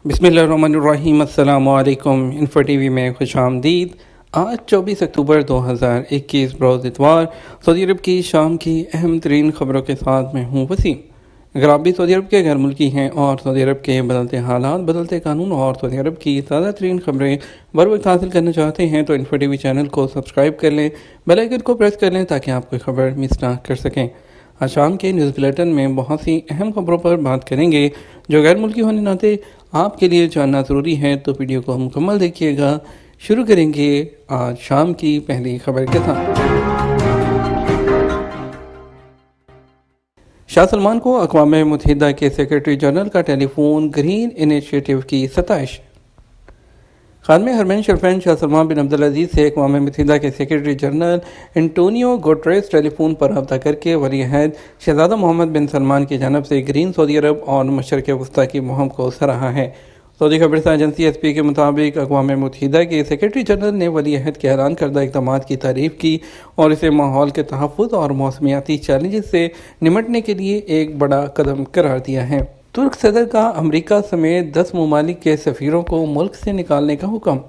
बिस्मिल्लाहिर्रहमानिर्रहीम। अस्सलाम वालेकुम। इन्फो टीवी में खुश आमदीद। आज 24 अक्टूबर 2021 रोज़ इतवार सऊदी अरब की शाम की अहम तरीन ख़बरों के साथ मैं हूँ वसीम। अगर आप भी सऊदी अरब के गैर मुल्की हैं और सऊदी अरब के बदलते हालात, बदलते कानून और सऊदी अरब की ताज़ा तरीन ख़बरें बर वक्त हासिल करना चाहते हैं तो इन्फो टीवी चैनल को सब्सक्राइब कर लें, बेल आइकन को प्रेस कर लें ताकि आप कोई ख़बर मिस ना कर सकें। आज शाम के न्यूज़ बुलेटिन में बहुत सी अहम खबरों पर बात करेंगे जो गैर मुल्की होने नाते आपके लिए जानना ज़रूरी है, तो वीडियो को मुकम्मल देखिएगा। शुरू करेंगे आज शाम की पहली खबर के साथ। शाह सलमान को अक़वाम मुत्तहिदा के सेक्रेटरी जनरल का टेलीफोन ग्रीन इनिशिएटिव की सताइश। खादम हरमैन शरफैन शाह सलमान बिन अब्दुल अजीज़ से अक़वाम मुत्तहिदा के secretary general Antonio Guterres telephone पर रब्ता करके वली अहद शहज़ादा मोहम्मद बिन सलमान की जानब से ग्रीन सऊदी अरब और मशरक़ वस्ती की मुहिम को सराहा है। सऊदी खबरसां एजेंसी एसपी के मुताबिक अक़वाम मुत्तहिदा के सेक्रेटरी जनरल ने वली अहद के ऐलान करदा इक़दाम की तारीफ़ की और इसे माहौल के तहफ़्फ़ुज़ और मौसमियाती चैलेंजेस से निमटने के लिए एक बड़ा कदम करार दिया है। तुर्क सदर का अमेरिका समेत 10 ममालिक के सफ़ीरों को मुल्क से निकालने का हुक्म।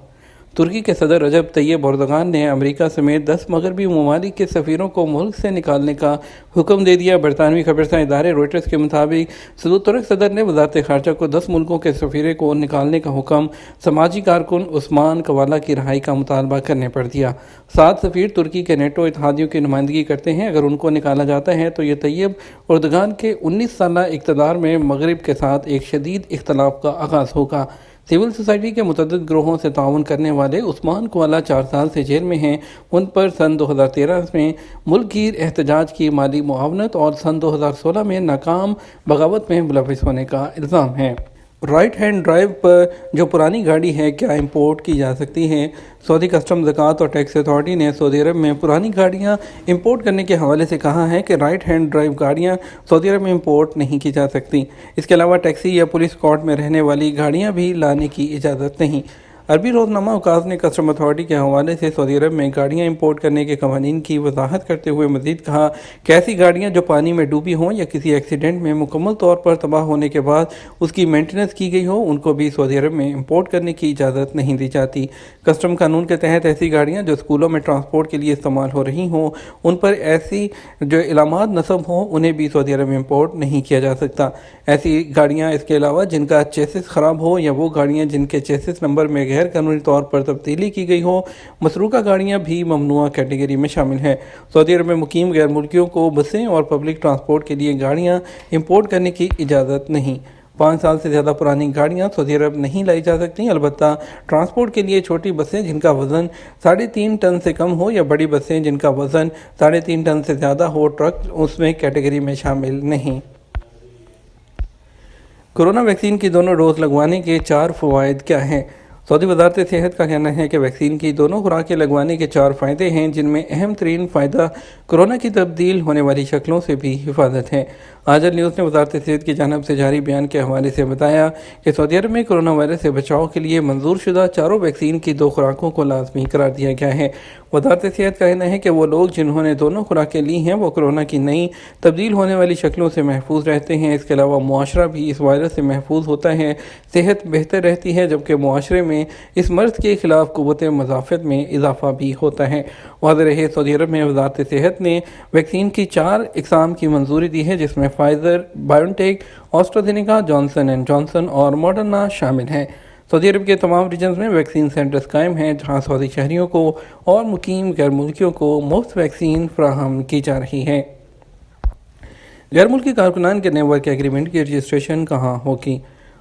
तुर्की के सदर रजब तैयब एर्दोगान ने अमेरिका समेत 10 मगरबी ममालिक के सफ़ीरों को मुल्क से निकालने का हुक्म दे दिया। बरतानवी खबरसां इदारे रॉयटर्स के मुताबिक तुर्क सदर ने वज़ारत ख़ारजा को 10 मुल्कों के सफ़ीरे को निकालने का हुक्म समाजी कारकुन उस्मान कवाला की रहाई का मुतालबा करने पर दिया। 7 सफ़ीर तुर्की के नेटो इत्तेहादियों की नुमाइंदगी करते हैं। अगर उनको निकाला जाता है तो ये तैयब एर्दोगान के 19 साला इक़्तिदार में मगरिब के साथ एक शदीद इख्तलाफ का आगाज़ होगा। सिविल सोसाइटी के मुतअद्दिद ग्रोहों से ताउन करने वाले उस्मान कवाला 4 साल से जेल में हैं। उन पर सन 2013 में मुल्कगीर एहतजाज की माली मुआवनत और सन 2016 में नाकाम बगावत में मुलविस होने का इल्ज़ाम है। राइट हैंड ड्राइव पर जो पुरानी गाड़ी है क्या इंपोर्ट की जा सकती है? सऊदी कस्टम ज़कात और टैक्स अथॉरिटी ने सऊदी अरब में पुरानी गाड़ियां इंपोर्ट करने के हवाले से कहा है कि राइट हैंड ड्राइव गाड़ियां सऊदी अरब में इंपोर्ट नहीं की जा सकती। इसके अलावा टैक्सी या पुलिस कोर्ट में रहने वाली गाड़ियां भी लाने की इजाज़त नहीं। अरबी रोज़नामा उकास ने कस्टम अथॉरिटी के हवाले से सऊदी अरब में गाड़ियाँ इंपोर्ट करने के कवानीन की वजाहत करते हुए मज़ीद कहा कि ऐसी गाड़ियाँ जो पानी में डूबी हों या किसी एक्सीडेंट में मुकम्मल तौर पर तबाह होने के बाद उसकी मेंटेनेंस की गई हो, उनको भी सऊदी अरब में इंपोर्ट करने की इजाज़त नहीं दी जाती। कस्टम कानून के तहत ऐसी गाड़ियाँ जो स्कूलों में ट्रांसपोर्ट के लिए इस्तेमाल हो रही हों, उन पर ऐसी जो इलामात नस्ब हों, उन्हें भी सऊदी अरब में इंपोर्ट नहीं किया जा सकता। ऐसी गाड़ियाँ इसके अलावा जिनका चेसिस ख़राब हो या वो गाड़ियाँ जिनके चेसिस नंबर में गैर कानूनी तौर पर तब्दीली की गई हो, मसरूका गाड़ियाँ भी ममनुआ कैटेगरी में शामिल हैं। सऊदी अरब में मुकीम गैर मुल्कियों को बसें और पब्लिक ट्रांसपोर्ट के लिए गाड़ियाँ इंपोर्ट करने की इजाज़त नहीं। 5 साल से ज़्यादा पुरानी गाड़ियाँ सऊदी अरब नहीं लाई जा सकती। अलबत्ता ट्रांसपोर्ट के लिए छोटी बसें जिनका वज़न 3.5 टन से कम हो या बड़ी बसें जिनका वज़न 3.5 टन से ज़्यादा हो, ट्रक उसमें कैटेगरी में शामिल नहीं। कोरोना वैक्सीन की दोनों डोज लगवाने के 4 फ़वाइद क्या हैं? सऊदी वज़ारत सेहत का कहना है कि वैक्सीन की दोनों खुराकें लगवाने के 4 फ़ायदे हैं, जिनमें अहम तरीन फ़ायदा कोरोना की तब्दील होने वाली शक्लों से भी हिफाजत है। आजल न्यूज़ ने वज़ारत सेहत की जानिब से जारी बयान के हवाले से बताया कि सऊदी अरब में कोरोना वायरस से बचाव के लिए मंजूर शुदा चारों वैक्सीन की 2 खुराकों को लाजमी करार दिया गया है। वज़ारत सेहत का कहना है कि वो लोग जिन्होंने दोनों खुराकें ली हैं वो कोरोना की नई तब्दील होने वाली शक्लों से महफूज रहते हैं। इसके अलावा मुआशरा भी इस वायरस से महफूज होता है, सेहत बेहतर रहती है, जबकि मुआशरे में इस मर्ज़ के ख़िलाफ़ क़ुव्वत मदाफ़त में इजाफ़ा भी होता है। वाज़ेह रहे सऊदी अरब में वज़ारत सेहत ने वैक्सीन की 4 इक़साम की मंजूरी दी है, जिसमें Pfizer, BioNTech, AstraZeneca, Johnson and Johnson और मॉडर्ना शामिल हैं। सऊदी अरब के तमाम रीजन्स में वैक्सीन सेंटर्स कायम हैं, जहां सऊदी शहरियों को और मुकीम गैर मुल्कियों को मुफ्त वैक्सीन फराहम की जा रही है। गैर मुल्की कारकुनान के नए वर्क एग्रीमेंट की रजिस्ट्रेशन कहाँ होगी?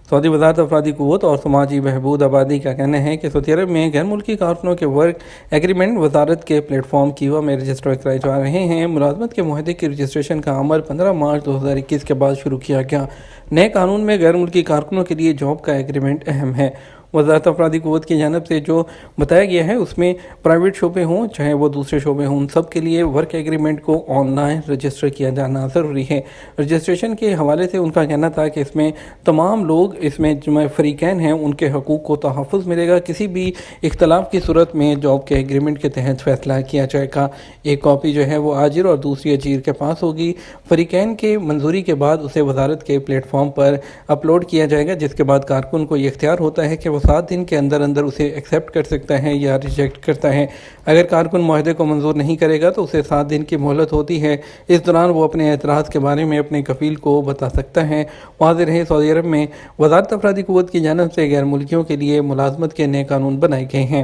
सऊदी वज़ारत अफरादी क़ुव्वत और समाजी बहबूद आबादी का कहना है कि सऊदी अरब में गैर मुल्की कारकुनों के वर्क एग्रीमेंट वज़ारत के प्लेटफॉर्म कीवा में रजिस्टर कराए जा रहे हैं। मुलाजमत के मुआहदे की रजिस्ट्रेशन का अमल 15 मार्च 2021 के बाद शुरू किया गया। नए कानून में गैर मुल्की कारकुनों के लिए जॉब का एग्रीमेंट अहम है। वज़ारत अफरादी क़ुव्वत की जानिब से जो बताया गया है उसमें प्राइवेट शोबे हों चाहे वो दूसरे शोबे हों, उन सब के लिए वर्क एग्रीमेंट को ऑनलाइन रजिस्टर किया जाना ज़रूरी है। रजिस्ट्रेशन के हवाले से उनका कहना था कि इसमें तमाम लोग इसमें जो फ़रीक़ैन हैं उनके हकूक़ को तहफ़्फ़ुज़ मिलेगा। किसी भी इख्तलाफ की सूरत में जॉब के एग्रीमेंट के तहत फ़ैसला किया जाएगा। एक कॉपी जो है वो आजिर और दूसरी अजीर के पास होगी। फ़रीक़ैन के मंजूरी के बाद उसे वज़ारत के प्लेटफॉर्म فارم پر اپلوڈ کیا جائے گا، جس کے بعد کارکن کو یہ اختیار ہوتا ہے کہ وہ 7 دن کے اندر اندر اسے ایکسیپٹ کر سکتا ہے یا ریجیکٹ کرتا ہے۔ اگر کارکن معاہدے کو منظور نہیں کرے گا تو اسے 7 دن کی مہلت ہوتی ہے، اس دوران وہ اپنے اعتراض کے بارے میں اپنے کفیل کو بتا سکتا ہے۔ واضح رہے، سعودی عرب میں وزارت افرادی قوت کی جانب سے غیر ملکیوں کے لیے ملازمت کے نئے قانون بنائے گئے ہیں،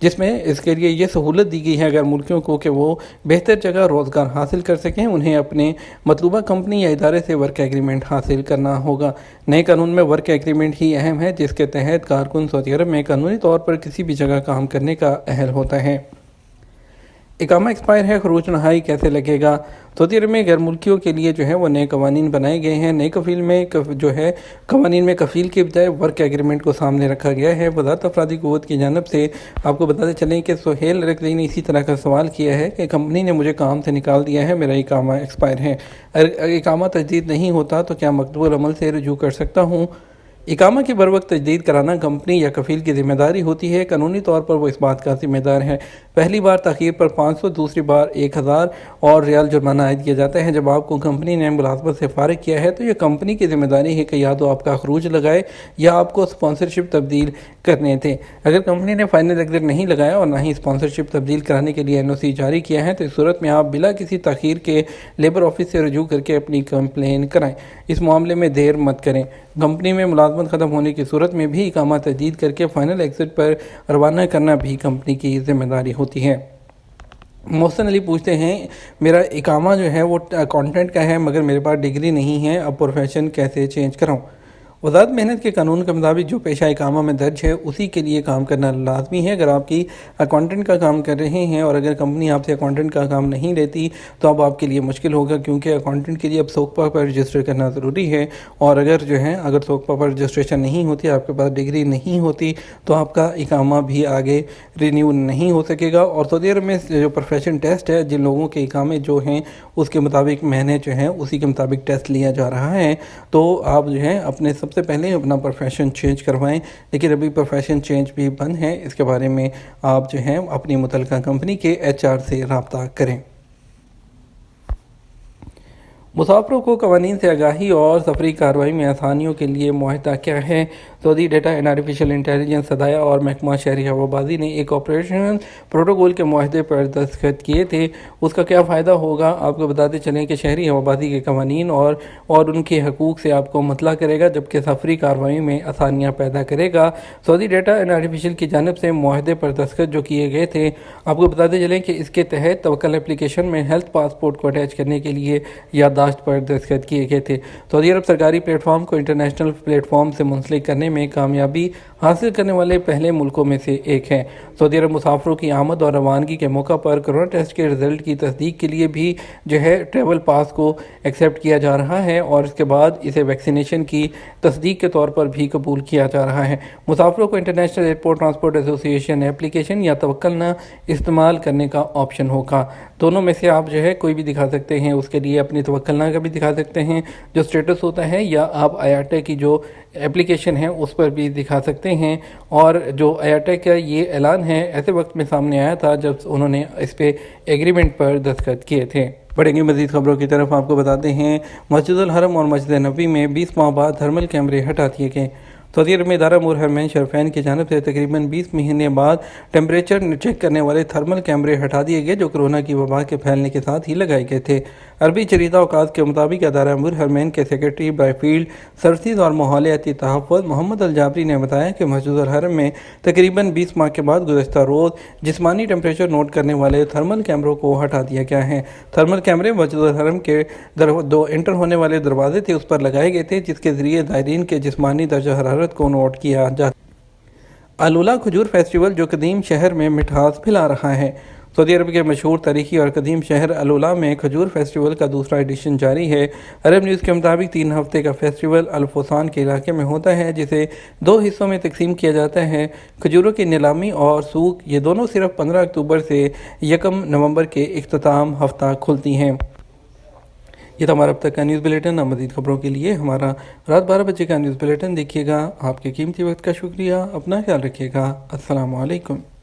جس میں اس کے لیے یہ سہولت دی گئی ہے غیر ملکیوں کو کہ وہ بہتر جگہ روزگار حاصل کر سکیں۔ انہیں اپنے مطلوبہ کمپنی یا ادارے سے ورک ایگریمنٹ حاصل کرنا ہوگا۔ نئے قانون میں ورک ایگریمنٹ ہی اہم ہے، جس کے تحت کارکن سعودی عرب میں قانونی طور پر کسی بھی جگہ کام کرنے کا اہل ہوتا ہے۔ اقامہ ایکسپائر ہے، خروج رہائی کیسے لگے گا؟ سعودی عرب میں غیر ملکیوں کے لیے جو ہے وہ نئے قوانین بنائے گئے ہیں۔ نئے کفیل میں جو ہے قوانین میں کفیل کے بجائے ورک ایگریمنٹ کو سامنے رکھا گیا ہے۔ وزارت افرادی قوت کی جانب سے آپ کو بتاتے چلیں کہ سہیل رکزئی نے اسی طرح کا سوال کیا ہے کہ کمپنی نے مجھے کام سے نکال دیا ہے، میرا اقامہ ایکسپائر ہے، اگر اقامہ تجدید نہیں ہوتا تو کیا مقبول عمل سے رجوع کر سکتا ہوں؟ اقامہ کی بروقت تجدید کرانا کمپنی یا کفیل کی ذمہ داری ہوتی ہے۔ قانونی طور پر وہ اس بات کا ذمہ دار ہے۔ پہلی بار تاخیر پر 500، دوسری بار 1000 اور ریال جرمانہ عائد کیا جاتا ہے۔ جب آپ کو کمپنی نے ملازمت سے فارغ کیا ہے تو یہ کمپنی کی ذمہ داری ہے کہ یا تو آپ کا خروج لگائے یا آپ کو اسپانسرشپ تبدیل کرنے تھے۔ اگر کمپنی نے فائنل ایگزٹ نہیں لگایا اور نہ ہی اسپانسرشپ تبدیل کرانے کے لیے NOC جاری کیا ہے تو اس صورت میں آپ بلا کسی تاخیر کے لیبر آفس سے رجوع کر کے اپنی کمپلین کرائیں۔ اس معاملے میں دیر مت کریں۔ کمپنی میں ملازمت ختم ہونے کی صورت میں بھی اقامہ تجدید کر کے فائنل ایگزٹ پر روانہ کرنا بھی کمپنی کی ذمہ داری ہوتی ہے۔ محسن علی پوچھتے ہیں میرا اقامہ جو ہے وہ اکاؤنٹنٹ کا ہے مگر میرے پاس ڈگری نہیں ہے، اب پروفیشن کیسے چینج کراؤں؟ وزارت محنت کے قانون کے مطابق جو پیشہ اقامہ میں درج ہے اسی کے لیے کام کرنا لازمی ہے۔ اگر آپ کی اکاؤنٹنٹ کا کام کر رہے ہیں اور اگر کمپنی آپ سے اکاؤنٹنٹ کا کام نہیں لیتی تو اب آپ کے لیے مشکل ہوگا، کیونکہ اکاؤنٹنٹ کے لیے اب سوکپا پر رجسٹر کرنا ضروری ہے، اور اگر سوکپا پر رجسٹریشن نہیں ہوتی، آپ کے پاس ڈگری نہیں ہوتی تو آپ کا اقامہ بھی آگے رینیو نہیں ہو سکے گا۔ اور سعودی عرب میں جو پروفیشن ٹیسٹ ہے، جن لوگوں کے اقامے جو ہیں اس کے مطابق مہینے جو ہیں اسی کے مطابق ٹیسٹ لیا جا رہا ہے، تو آپ جو ہے اپنے سب سے پہلے اپنا پروفیشن چینج کروائیں۔ لیکن ابھی پروفیشن چینج بھی بند ہے، اس کے بارے میں آپ جو ہیں اپنی متعلقہ کمپنی کے HR سے رابطہ کریں۔ مسافروں کو قوانین سے آگاہی اور سفری کارروائی میں آسانیوں کے لیے معاہدہ کیا ہے؟ سعودی ڈیٹا اینڈ آرٹیفیشل انٹیلیجنس صدایا اور محکمہ شہری ہوابازی نے ایک آپریشنل پروٹوکول کے معاہدے پر دستخط کیے تھے۔ اس کا کیا فائدہ ہوگا؟ آپ کو بتاتے چلیں کہ شہری ہوابازی کے قوانین اور ان کے حقوق سے آپ کو مطلع کرے گا، جبکہ سفری کارروائی میں آسانیاں پیدا کرے گا۔ سعودی ڈیٹا اینڈ آرٹیفیشل کی جانب سے معاہدے پر دستخط جو کیے گئے تھے، آپ کو بتاتے چلیں کہ اس کے تحت توکل اپلیکیشن میں ہیلتھ پاسپورٹ کو اٹیچ کرنے کے لیے یادداشت پر دستخط کیے گئے تھے۔ سعودی عرب سرکاری پلیٹ فارم کو انٹرنیشنل پلیٹ فارم سے منسلک کرنے میں کامیابی حاصل کرنے والے پہلے ملکوں میں سے ایک ہے۔ سعودی عرب مسافروں کی آمد اور روانگی کے موقع پر کورونا ٹیسٹ کے رزلٹ کی تصدیق کے لیے بھی جو ہے ٹریول پاس کو ایکسیپٹ کیا جا رہا ہے، اور اس کے بعد اسے ویکسینیشن کی تصدیق کے طور پر بھی قبول کیا جا رہا ہے۔ مسافروں کو انٹرنیشنل ایئرپورٹ ٹرانسپورٹ ایسوسی ایشن اپلیکیشن یا توکل نہ استعمال کرنے کا آپشن ہوگا۔ دونوں میں سے آپ جو ہے کوئی بھی دکھا سکتے ہیں، اس کے لیے اپنی توکل نہ کا بھی دکھا سکتے ہیں جو سٹیٹس ہوتا ہے، یا آپ IATA کی جو اپلیکیشن ہے اس پر بھی دکھا سکتے ہیں۔ اور جو IATA کا یہ اعلان ہے ایسے وقت میں سامنے آیا تھا جب انہوں نے اس پہ ایگریمنٹ پر دستخط کیے تھے۔ بڑھیں گے مزید خبروں کی طرف، آپ کو بتاتے ہیں مسجد الحرم اور مسجد نبوی میں 20 ماہ بعد تھرمل کیمرے ہٹا دیے گئے۔ سعودی عرب میں ادارہ امور حرمین شریفین کی جانب سے تقریباً 20 مہینے بعد ٹیمپریچر چیک کرنے والے تھرمل کیمرے ہٹا دیے گئے جو کورونا کی وبا کے پھیلنے کے ساتھ ہی لگائے گئے تھے۔ عربی جریدہ اوقات کے مطابق ادارہ امور حرمین کے سیکرٹری بائی فیلڈ سرسیز اور ماحولیاتی تحفظ محمد الجابری نے بتایا کہ مسجد الحرم میں تقریباً 20 ماہ کے بعد گزشتہ روز جسمانی ٹیمپریچر نوٹ کرنے والے تھرمل کیمروں کو ہٹا دیا گیا ہے۔ تھرمل کیمرے مسجد الحرم کے 2 انٹر ہونے والے دروازے تھے اس پر لگائے گئے تھے، جس کے ذریعے زائرین کے جسمانی درجہ حرارت کو نوٹ کیا جاتا۔ الولا کھجور فیسٹیول جو قدیم شہر میں مٹھاس پھیلا رہا ہے۔ سعودی عرب کے مشہور تاریخی اور قدیم شہر الولا میں کھجور فیسٹیول کا دوسرا ایڈیشن جاری ہے۔ عرب نیوز کے مطابق 3 ہفتے کا فیسٹیول الفوسان کے علاقے میں ہوتا ہے، جسے 2 حصوں میں تقسیم کیا جاتا ہے۔ کھجوروں کی نیلامی اور سوق یہ دونوں صرف 15 اکتوبر سے 1 نومبر کے اختتام ہفتہ کھلتی ہیں۔ یہ تھا ہمارا اب تک کا نیوز بلیٹن۔ اب مزید خبروں کے لیے ہمارا رات 12 بجے کا نیوز بلیٹن دیکھیے گا۔ آپ کے قیمتی وقت کا شکریہ، اپنا خیال رکھیے گا۔ السلام علیکم۔